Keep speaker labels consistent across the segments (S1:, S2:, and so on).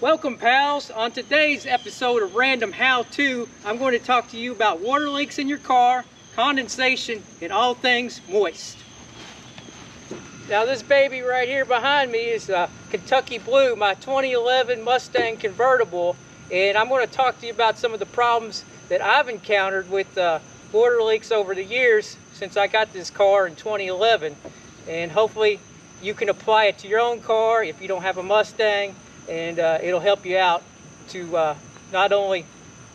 S1: Welcome pals. On today's episode of Random How To, I'm going to talk to you about water leaks in your car, condensation, and all things moist. Now this baby right here behind me is Kentucky Blue, my 2011 Mustang Convertible, and I'm going to talk to you about some of the problems that I've encountered with water leaks over the years since I got this car in 2011, and hopefully you can apply it to your own car if you don't have a Mustang, and it'll help you out to not only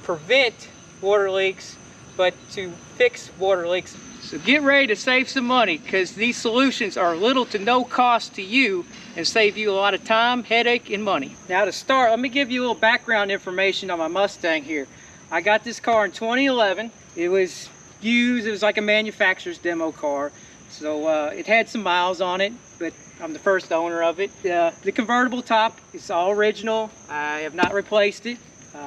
S1: prevent water leaks but to fix water leaks. So get ready to save some money, because these solutions are little to no cost to you and save you a lot of time, headache, and money. Now to start, let me give you a little background information on my Mustang here. I got this car in 2011. It was used, it was like a manufacturer's demo car. So it had some miles on it, but I'm the first owner of it. The convertible top is all original. I have not replaced it.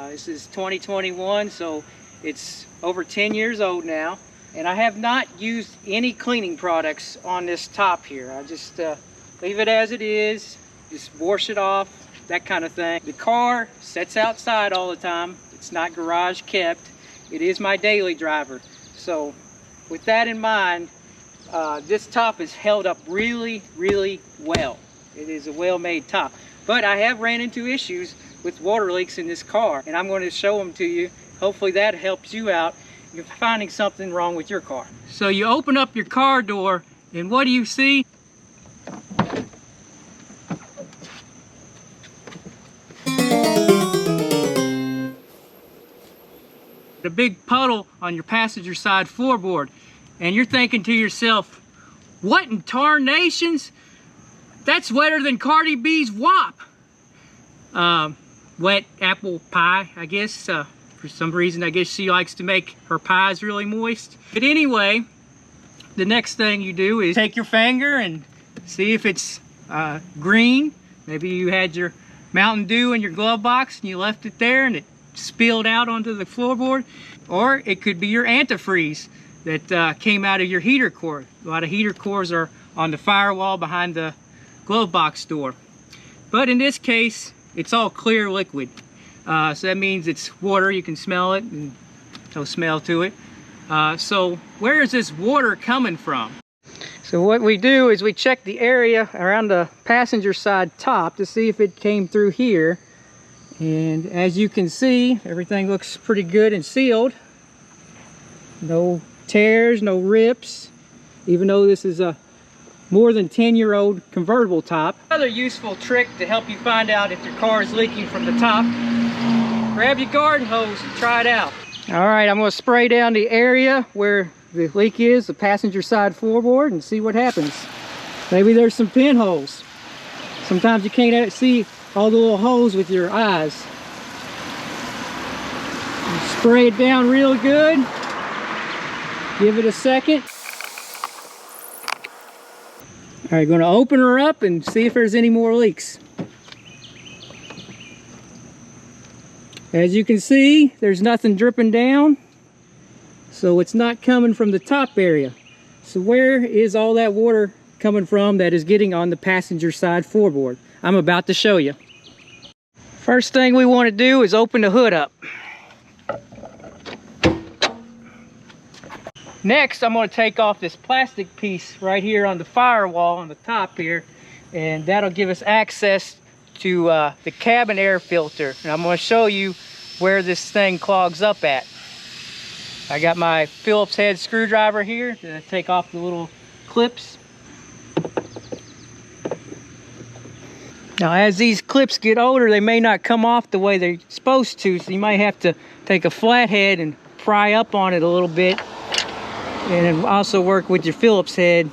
S1: This is 2021, so it's over 10 years old now. And I have not used any cleaning products on this top here. I just leave it as it is, just wash it off, that kind of thing. The car sits outside all the time. It's not garage kept. It is my daily driver. So with that in mind, this top is held up really, really well. It is a well-made top. But I have ran into issues with water leaks in this car, and I'm going to show them to you. Hopefully that helps you out if you're finding something wrong with your car. So you open up your car door, and what do you see? A big puddle on your passenger side floorboard, and you're thinking to yourself, what in tarnations? That's wetter than Cardi B's WAP. Wet apple pie, I guess. For some reason, I guess she likes to make her pies really moist. But anyway, the next thing you do is take your finger and see if it's green. Maybe you had your Mountain Dew in your glove box and you left it there and it spilled out onto the floorboard. Or it could be your antifreeze that came out of your heater core. A lot of heater cores are on the firewall behind the glove box door. But in this case, it's all clear liquid. So that means it's water. You can smell it and no smell to it. So where is this water coming from? So what we do is we check the area around the passenger side top to see if it came through here. And as you can see, everything looks pretty good and sealed. No tears, no rips, even though this is a more than 10-year-old convertible top. Another useful trick to help you find out if your car is leaking from the top: grab your garden hose and try it out. All right, I'm going to spray down the area where the leak is, the passenger side floorboard, and see what happens. Maybe there's some pinholes. Sometimes you can't see all the little holes with your eyes. You spray it down real good. Give it a second. All right, going to open her up and see if there's any more leaks. As you can see, there's nothing dripping down, so it's not coming from the top area. So where is all that water coming from that is getting on the passenger side floorboard? I'm about to show you. First thing we want to do is open the hood up. Next, I'm going to take off this plastic piece right here on the firewall on the top here, and that'll give us access to the cabin air filter. And I'm going to show you where this thing clogs up at. I got my Phillips head screwdriver here to take off the little clips. Now as these clips get older, they may not come off the way they're supposed to, so you might have to take a flathead and pry up on it a little bit. And also work with your Phillips head.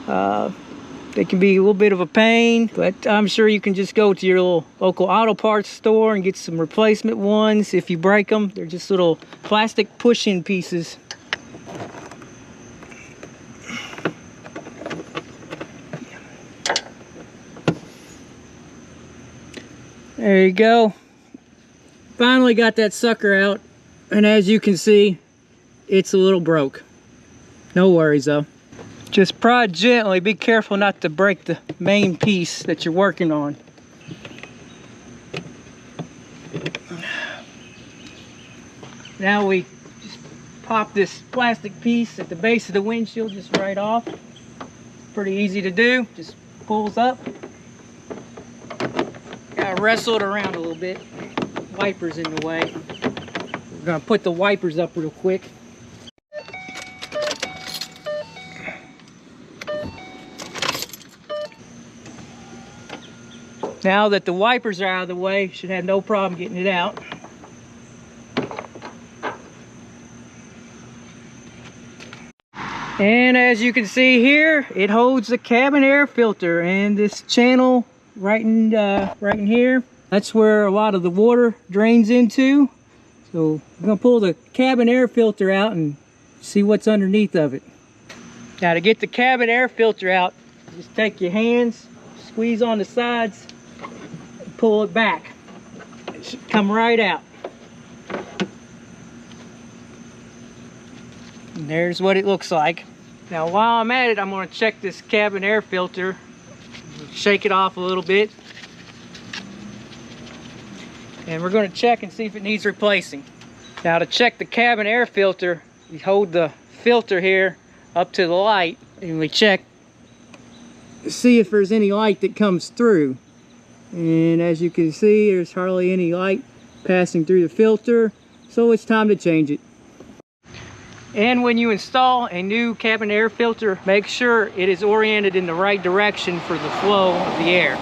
S1: They can be a little bit of a pain, but I'm sure you can just go to your little local auto parts store and get some replacement ones. If you break them, they're just little plastic push-in pieces. There you go. Finally got that sucker out, and as you can see, it's a little broke. No worries though. Just pry gently. Be careful not to break the main piece that you're working on. Now we just pop this plastic piece at the base of the windshield just right off. Pretty easy to do, just pulls up. Gotta wrestle it around a little bit. Wipers in the way. We're gonna put the wipers up real quick. Now that the wipers are out of the way, should have no problem getting it out. And as you can see here, it holds the cabin air filter, and this channel right in here, that's where a lot of the water drains into. So I'm gonna pull the cabin air filter out and see what's underneath of it. Now to get the cabin air filter out, just take your hands, squeeze on the sides, and pull it back. It should come right out. And there's what it looks like. Now while I'm at it, I'm going to check this cabin air filter. Shake it off a little bit. And we're going to check and see if it needs replacing. Now to check the cabin air filter, we hold the filter here up to the light and we check to see if there's any light that comes through. And as you can see, there's hardly any light passing through the filter, so it's time to change it. And when you install a new cabin air filter, make sure it is oriented in the right direction for the flow of the air.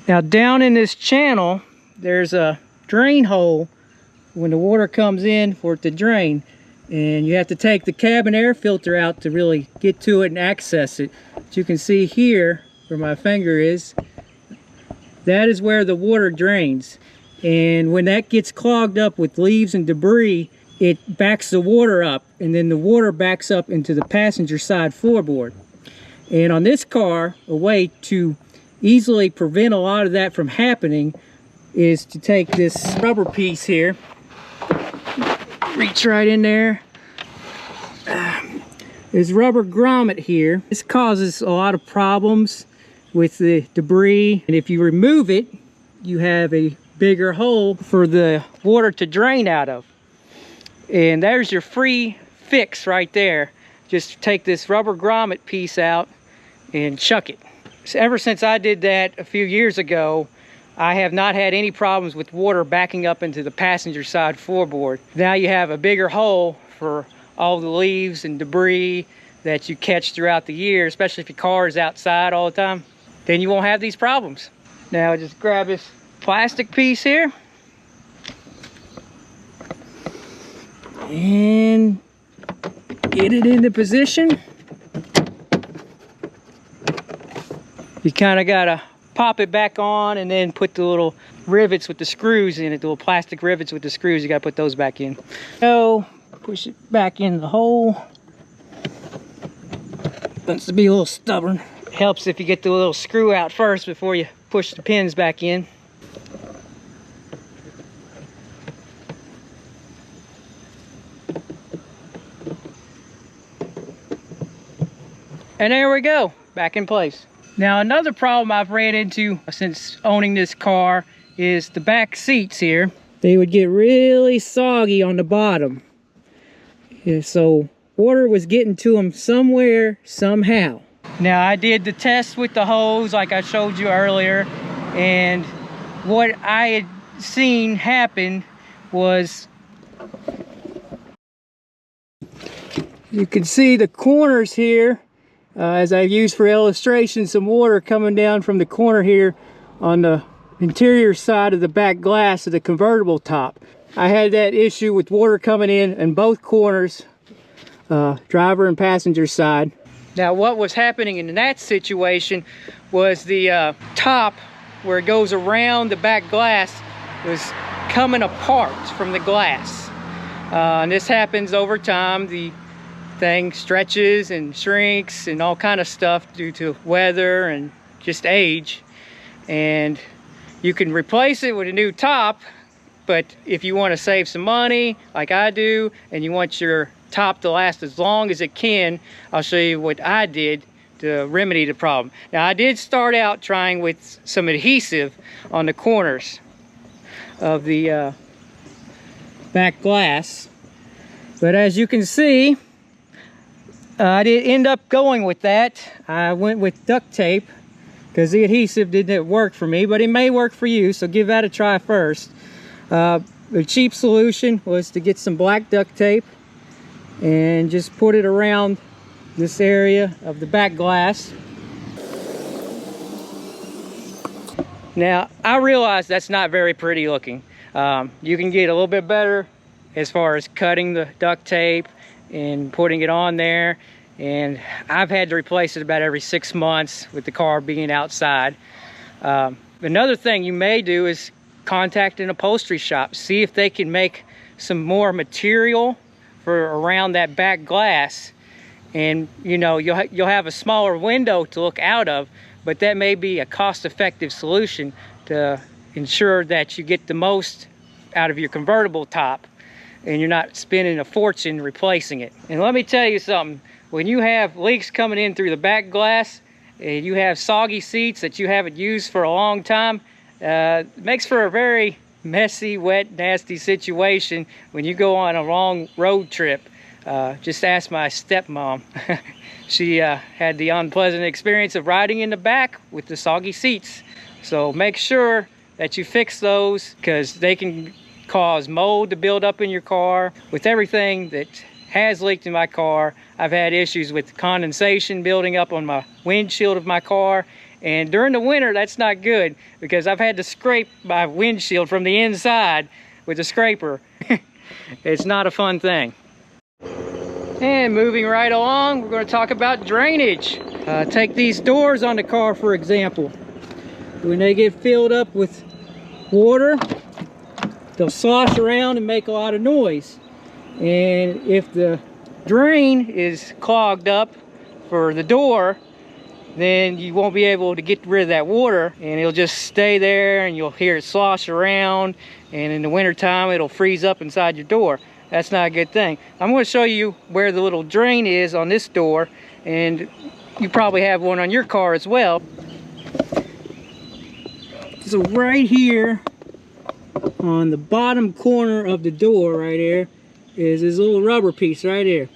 S1: Now down in this channel, there's a drain hole when the water comes in for it to drain. And you have to take the cabin air filter out to really get to it and access it. As you can see here, where my finger is, that is where the water drains. And when that gets clogged up with leaves and debris, it backs the water up, and then the water backs up into the passenger side floorboard. And on this car, a way to easily prevent a lot of that from happening is to take this rubber piece here, reach right in there. There's rubber grommet here. This causes a lot of problems with the debris, and if you remove it, you have a bigger hole for the water to drain out of. And there's your free fix right there. Just take this rubber grommet piece out and chuck it. So ever since I did that a few years ago, I have not had any problems with water backing up into the passenger side floorboard. Now you have a bigger hole for all the leaves and debris that you catch throughout the year, especially if your car is outside all the time. Then you won't have these problems. Now just grab this plastic piece here and get it into position. You kind of gotta pop it back on and then put the little rivets with the screws in it, the little plastic rivets with the screws, you gotta put those back in. So push it back in the hole. Wants to be a little stubborn. It helps if you get the little screw out first before you push the pins back in. And there we go, back in place. Now another problem I've ran into since owning this car is the back seats here. They would get really soggy on the bottom. Yeah, so water was getting to them somewhere, somehow. Now I did the test with the hose like I showed you earlier, and what I had seen happen was, you can see the corners here. As I've used for illustration, some water coming down from the corner here on the interior side of the back glass of the convertible top. I had that issue with water coming in both corners, driver and passenger side. Now what was happening in that situation was the top where it goes around the back glass was coming apart from the glass. And this happens over time. The thing stretches and shrinks and all kind of stuff due to weather and just age, and you can replace it with a new top. But if you want to save some money like I do, and you want your top to last as long as it can, I'll show you what I did to remedy the problem. Now I did start out trying with some adhesive on the corners of the back glass. But as you can see, I did end up going with that. I went with duct tape because the adhesive didn't work for me, but it may work for you, so give that a try first. The cheap solution was to get some black duct tape and just put it around this area of the back glass. Now, I realize that's not very pretty looking. You can get a little bit better as far as cutting the duct tape and putting it on there. And I've had to replace it about every 6 months with the car being outside. Another thing you may do is contact an upholstery shop. See if they can make some more material for around that back glass. And you know, you'll have a smaller window to look out of, but that may be a cost-effective solution to ensure that you get the most out of your convertible top and you're not spending a fortune replacing it. And let me tell you something, when you have leaks coming in through the back glass and you have soggy seats that you haven't used for a long time, it makes for a very messy, wet, nasty situation when you go on a long road trip. Just ask my stepmom. She had the unpleasant experience of riding in the back with the soggy seats. So make sure that you fix those, because they can cause mold to build up in your car. With everything that has leaked in my car, I've had issues with condensation building up on my windshield of my car. And during the winter, that's not good, because I've had to scrape my windshield from the inside with a scraper. It's not a fun thing. And moving right along, we're going to talk about drainage. Take these doors on the car, for example. When they get filled up with water, they'll slosh around and make a lot of noise. And if the drain is clogged up for the door, then you won't be able to get rid of that water, and it'll just stay there and you'll hear it slosh around, and in the winter time it'll freeze up inside your door. That's not a good thing. I'm going to show you where the little drain is on this door, and you probably have one on your car as well. So right here on the bottom corner of the door right there is this little rubber piece right here.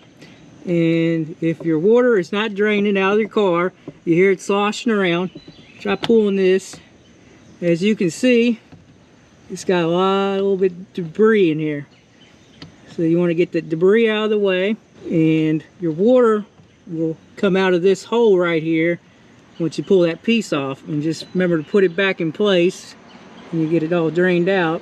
S1: And if your water is not draining out of your car, you hear it sloshing around, try pulling this. As you can see, it's got a little bit of debris in here. So you want to get the debris out of the way, and your water will come out of this hole right here once you pull that piece off. And just remember to put it back in place and you get it all drained out.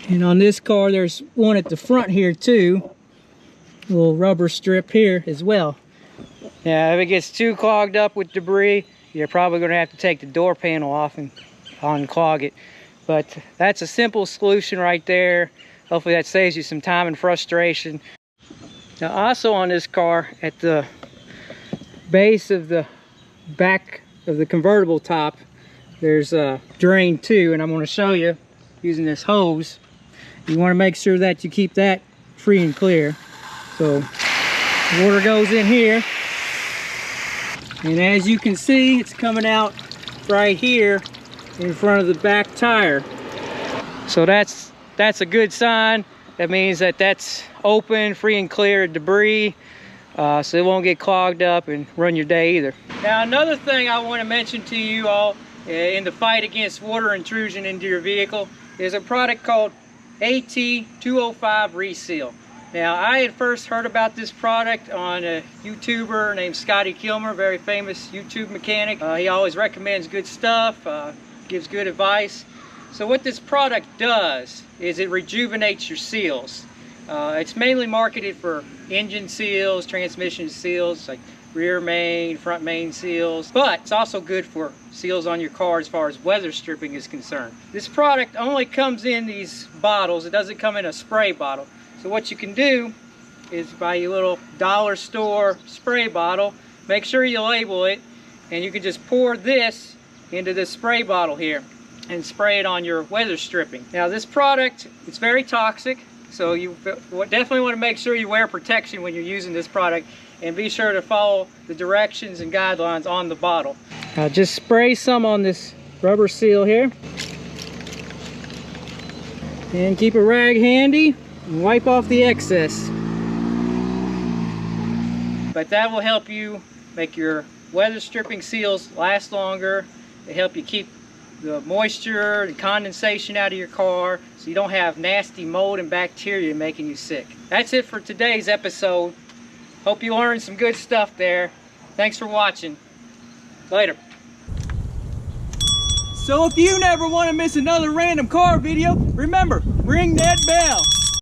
S1: And on this car, there's one at the front here too. A little rubber strip here as well. Now, if it gets too clogged up with debris, you're probably going to have to take the door panel off and unclog it. But that's a simple solution right there. Hopefully that saves you some time and frustration. Now, also on this car, at the base of the back of the convertible top, there's a drain too, and I'm going to show you using this hose. You want to make sure that you keep that free and clear. So water goes in here, and as you can see, it's coming out right here in front of the back tire. So that's a good sign. That means that that's open, free and clear of debris, so it won't get clogged up and run your day either. Now, another thing I want to mention to you all in the fight against water intrusion into your vehicle is a product called AT205 Reseal. Now, I had first heard about this product on a YouTuber named Scotty Kilmer, very famous YouTube mechanic. He always recommends good stuff, gives good advice. So what this product does is it rejuvenates your seals. It's mainly marketed for engine seals, transmission seals, like rear main, front main seals, but it's also good for seals on your car as far as weather stripping is concerned. This product only comes in these bottles. It doesn't come in a spray bottle. So what you can do is buy your little dollar store spray bottle, make sure you label it, and you can just pour this into this spray bottle here and spray it on your weather stripping. Now, this product, it's very toxic, so you definitely want to make sure you wear protection when you're using this product, and be sure to follow the directions and guidelines on the bottle. I'll just spray some on this rubber seal here. And keep a rag handy and wipe off the excess. But that will help you make your weather stripping seals last longer. They help you keep the moisture and condensation out of your car so you don't have nasty mold and bacteria making you sick. That's it for today's episode. Hope you learned some good stuff there. Thanks for watching. Later. So if you never want to miss another random car video, remember, ring that bell.